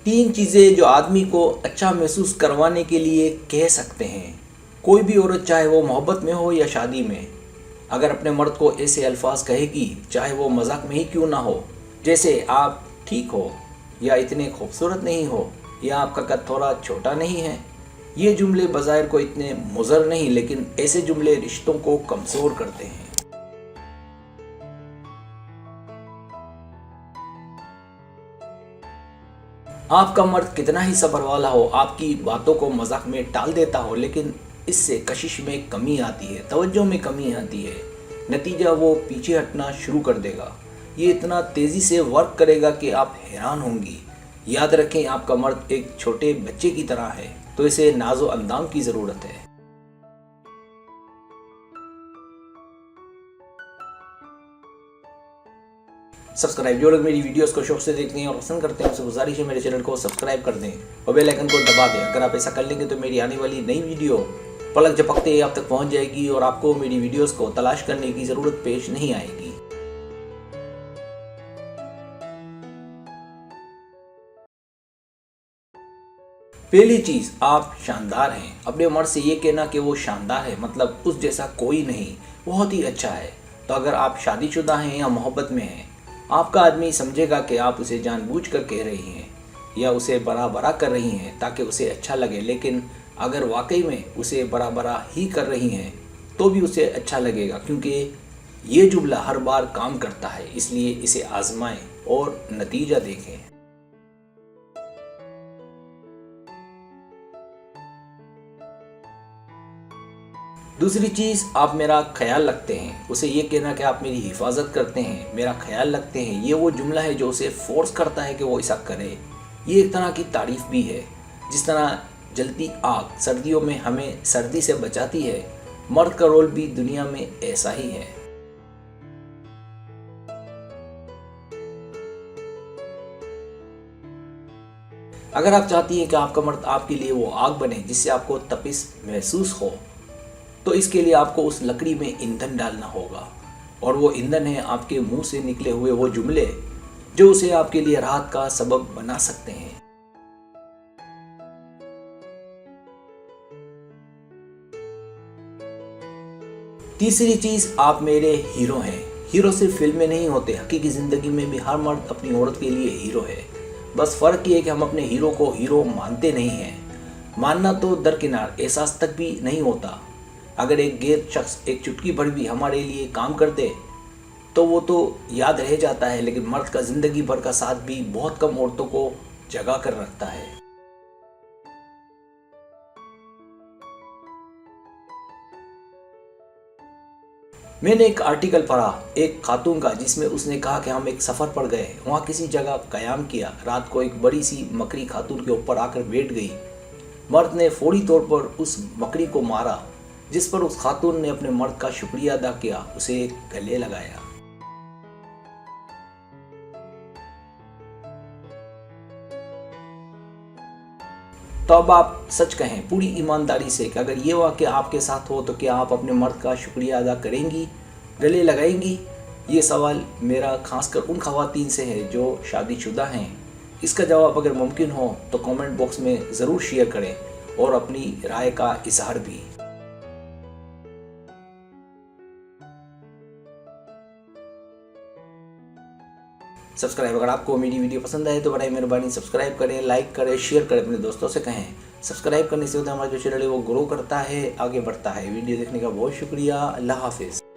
तीन चीज़ें जो आदमी को अच्छा महसूस करवाने के लिए कह सकते हैं। कोई भी औरत, चाहे वो मोहब्बत में हो या शादी में, अगर अपने मर्द को ऐसे अल्फाज कहेगी, चाहे वो मजाक में ही क्यों ना हो, जैसे आप ठीक हो, या इतने खूबसूरत नहीं हो, या आपका कद थोड़ा छोटा नहीं है। ये जुमले बज़ाहिर को इतने मुज़र नहीं, लेकिन ऐसे जुमले रिश्तों को कमज़ोर करते हैं। आपका मर्द कितना ही सब्र वाला हो, आपकी बातों को मजाक में टाल देता हो, लेकिन इससे कशिश में कमी आती है, तवज्जो में कमी आती है। नतीजा वो पीछे हटना शुरू कर देगा। ये इतना तेज़ी से वर्क करेगा कि आप हैरान होंगी। याद रखें, आपका मर्द एक छोटे बच्चे की तरह है, तो इसे नाजो अंदाम की ज़रूरत है। सब्सक्राइब, जो लोग मेरी वीडियोस को शौक से देखते हैं और पसंद करते हैं, उनसे गुजारिश है मेरे चैनल को सब्सक्राइब कर दें और बेल आइकन को दबा दें। अगर आप ऐसा कर लेंगे तो मेरी आने वाली नई वीडियो पलक झपकते ही आप तक पहुंच जाएगी और आपको मेरी वीडियोस को तलाश करने की ज़रूरत पेश नहीं आएगी। पहली चीज़, आप शानदार हैं। अपने मर्द से ये कहना कि वो शानदार है, मतलब उस जैसा कोई नहीं, बहुत ही अच्छा है। तो अगर आप शादीशुदा हैं या मोहब्बत में हैं, आपका आदमी समझेगा कि आप उसे जानबूझकर कह रही हैं या उसे बड़ा बड़ा कर रही हैं ताकि उसे अच्छा लगे। लेकिन अगर वाकई में उसे बड़ा बड़ा ही कर रही हैं तो भी उसे अच्छा लगेगा, क्योंकि ये जुमला हर बार काम करता है। इसलिए इसे आजमाएं और नतीजा देखें। दूसरी चीज़, आप मेरा ख्याल रखते हैं। उसे ये कहना कि आप मेरी हिफाजत करते हैं, मेरा ख्याल रखते हैं, ये वो जुमला है जो उसे फोर्स करता है कि वो ऐसा करे। ये एक तरह की तारीफ भी है। जिस तरह जलती आग सर्दियों में हमें सर्दी से बचाती है, मर्द का रोल भी दुनिया में ऐसा ही है। अगर आप चाहती हैं कि आपका मर्द आपके लिए वो आग बने जिससे आपको तपिश महसूस हो, तो इसके लिए आपको उस लकड़ी में ईंधन डालना होगा, और वो ईंधन है आपके मुंह से निकले हुए वो जुमले जो उसे आपके लिए राहत का सबब बना सकते हैं। तीसरी चीज, आप मेरे हीरो हैं। हीरो सिर्फ फिल्म में नहीं होते, हकीकी जिंदगी में भी हर मर्द अपनी औरत के लिए हीरो है। बस फर्क ये है कि हम अपने हीरो को हीरो मानते नहीं हैं। मानना तो दरकिनार, एहसास तक भी नहीं होता। अगर एक गैर शख्स एक चुटकी भर भी हमारे लिए काम कर दे तो वो तो याद रह जाता है, लेकिन मर्द का जिंदगी भर का साथ भी बहुत कम औरतों को जगा कर रखता है। मैंने एक आर्टिकल पढ़ा एक खातून का, जिसमें उसने कहा कि हम एक सफ़र पर गए, वहाँ किसी जगह कयाम किया। रात को एक बड़ी सी मकड़ी खातून के ऊपर आकर बैठ गई। मर्द ने फौरी तौर पर उस मकड़ी को मारा, जिस पर उस खातून ने अपने मर्द का शुक्रिया अदा किया, उसे गले लगाया। तो अब आप सच कहें पूरी ईमानदारी से कि अगर ये वाक़या आपके साथ हो तो क्या आप अपने मर्द का शुक्रिया अदा करेंगी, गले लगाएंगी? ये सवाल मेरा खासकर उन ख़वातीन से है जो शादीशुदा हैं। इसका जवाब अगर मुमकिन हो तो कमेंट बॉक्स में ज़रूर शेयर करें और अपनी राय का इजहार भी। सब्सक्राइब, अगर आपको मेरी वीडियो पसंद आए तो बड़ी मेहरबानी सब्सक्राइब करें, लाइक करें, शेयर करें, अपने दोस्तों से कहें। सब्सक्राइब करने से होता है हमारा जो चैनल है वो ग्रो करता है, आगे बढ़ता है। वीडियो देखने का बहुत शुक्रिया। अल्लाह हाफिज़।